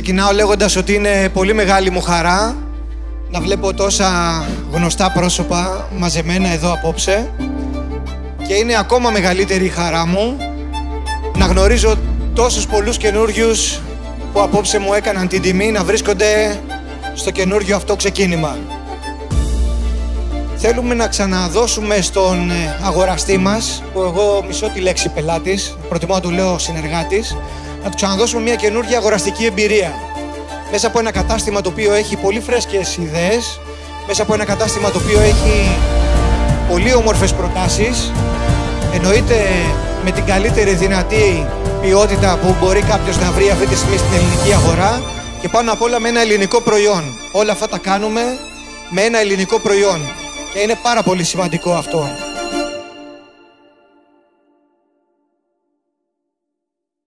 Ξεκινάω λέγοντας ότι είναι πολύ μεγάλη μου χαρά να βλέπω τόσα γνωστά πρόσωπα μαζεμένα εδώ απόψε και είναι ακόμα μεγαλύτερη η χαρά μου να γνωρίζω τόσους πολλούς καινούριους που απόψε μου έκαναν την τιμή να βρίσκονται στο καινούργιο αυτό ξεκίνημα. Θέλουμε να ξαναδώσουμε στον αγοραστή μας, που εγώ μισώ τη λέξη πελάτης, προτιμώ να του λέω συνεργάτης, να του ξαναδώσουμε μια καινούργια αγοραστική εμπειρία. Μέσα από ένα κατάστημα το οποίο έχει πολύ φρέσκες ιδέες, μέσα από ένα κατάστημα το οποίο έχει πολύ όμορφες προτάσεις, εννοείται με την καλύτερη δυνατή ποιότητα που μπορεί κάποιος να βρει αυτή τη στιγμή στην ελληνική αγορά και πάνω απ' όλα με ένα ελληνικό προϊόν. Όλα αυτά τα κάνουμε με ένα ελληνικό προϊόν και είναι πάρα πολύ σημαντικό αυτό.